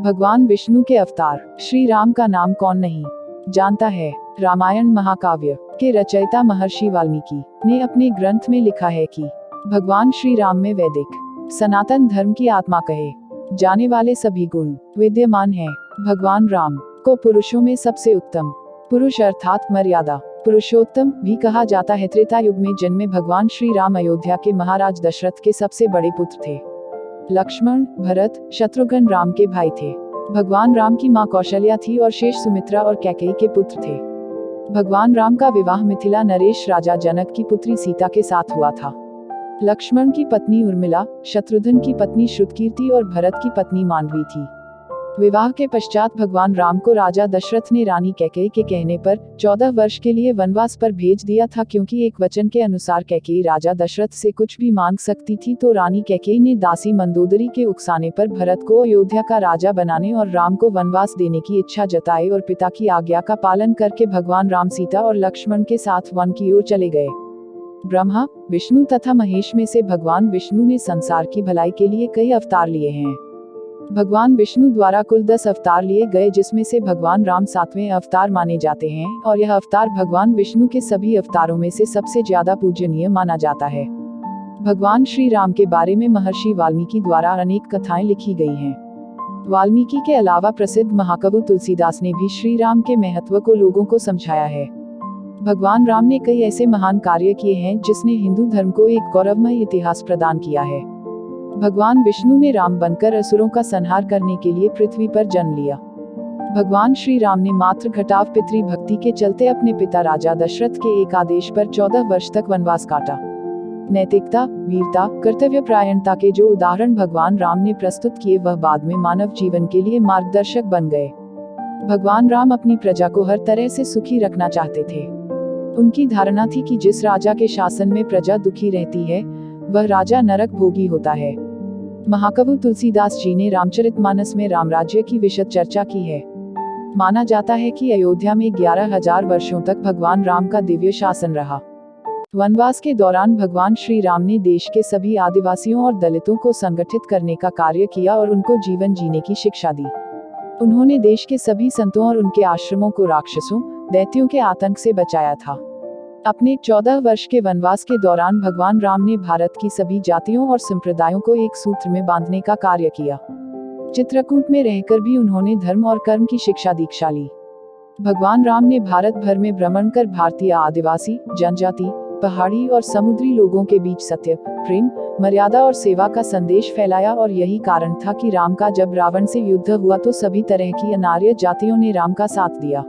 भगवान विष्णु के अवतार श्री राम का नाम कौन नहीं जानता है। रामायण महाकाव्य के रचयिता महर्षि वाल्मीकि ने अपने ग्रंथ में लिखा है कि भगवान श्री राम में वैदिक सनातन धर्म की आत्मा कहे जाने वाले सभी गुण विद्यमान हैं। भगवान राम को पुरुषों में सबसे उत्तम पुरुष अर्थात मर्यादा पुरुषोत्तम भी कहा जाता है। त्रेता युग में जन्मे भगवान श्री राम अयोध्या के महाराज दशरथ के सबसे बड़े पुत्र थे। लक्ष्मण, भरत, शत्रुघ्न राम के भाई थे। भगवान राम की मां कौशल्या थी और शेष सुमित्रा और कैकेयी के पुत्र थे। भगवान राम का विवाह मिथिला नरेश राजा जनक की पुत्री सीता के साथ हुआ था। लक्ष्मण की पत्नी उर्मिला, शत्रुघ्न की पत्नी श्रुतकीर्ति और भरत की पत्नी मांडवी थी। विवाह के पश्चात भगवान राम को राजा दशरथ ने रानी कैकेयी के कहने पर 14 वर्ष के लिए वनवास पर भेज दिया था, क्योंकि एक वचन के अनुसार कैकेयी राजा दशरथ से कुछ भी मांग सकती थी। तो रानी कैकेयी ने दासी मंदोदरी के उकसाने पर भरत को अयोध्या का राजा बनाने और राम को वनवास देने की इच्छा जताई और पिता की आज्ञा का पालन करके भगवान राम सीता और लक्ष्मण के साथ वन की ओर चले गए। ब्रह्मा, विष्णु तथा महेश में से भगवान विष्णु ने संसार की भलाई के लिए कई अवतार लिए हैं। भगवान विष्णु द्वारा कुल 10 अवतार लिए गए, जिसमें से भगवान राम 7वें अवतार माने जाते हैं और यह अवतार भगवान विष्णु के सभी अवतारों में से सबसे ज्यादा पूजनीय माना जाता है। भगवान श्री राम के बारे में महर्षि वाल्मीकि द्वारा अनेक कथाएं लिखी गई हैं। वाल्मीकि के अलावा प्रसिद्ध महाकवि तुलसीदास ने भी श्री राम के महत्व को लोगों को समझाया है। भगवान राम ने कई ऐसे महान कार्य किए हैं जिसने हिंदू धर्म को एक गौरवमय इतिहास प्रदान किया है। भगवान विष्णु ने राम बनकर असुरों का संहार करने के लिए पृथ्वी पर जन्म लिया। भगवान श्री राम ने मातृ घटाव पितृ भक्ति के चलते अपने पिता राजा दशरथ के एक आदेश पर 14 वर्ष तक वनवास काटा। नैतिकता, वीरता, कर्तव्यपरायणता के जो उदाहरण भगवान राम ने प्रस्तुत किए वह बाद में मानव जीवन के लिए मार्गदर्शक बन गए। भगवान राम अपनी प्रजा को हर तरह से सुखी रखना चाहते थे। उनकी धारणा थी कि जिस राजा के शासन में प्रजा दुखी रहती है वह राजा नरक भोगी होता है। महाकवि तुलसीदास जी ने रामचरितमानस में राम राज्य की विशद चर्चा की है। माना जाता है कि अयोध्या में 11,000 वर्षों तक भगवान राम का दिव्य शासन रहा। वनवास के दौरान भगवान श्री राम ने देश के सभी आदिवासियों और दलितों को संगठित करने का कार्य किया और उनको जीवन जीने की शिक्षा दी। उन्होंने देश के सभी संतों और उनके आश्रमों को राक्षसों, दैत्यों के आतंक से बचाया था। अपने 14 वर्ष के वनवास के दौरान भगवान राम ने भारत की सभी जातियों और संप्रदायों को एक सूत्र में बांधने का कार्य किया। चित्रकूट में रहकर भी उन्होंने धर्म और कर्म की शिक्षा दीक्षा ली। भगवान राम ने भारत भर में भ्रमण कर भारतीय आदिवासी, जनजाति, पहाड़ी और समुद्री लोगों के बीच सत्य, प्रेम, मर्यादा और सेवा का संदेश फैलाया और यही कारण था कि राम का जब रावण से युद्ध हुआ तो सभी तरह की अनार्य जातियों ने राम का साथ दिया।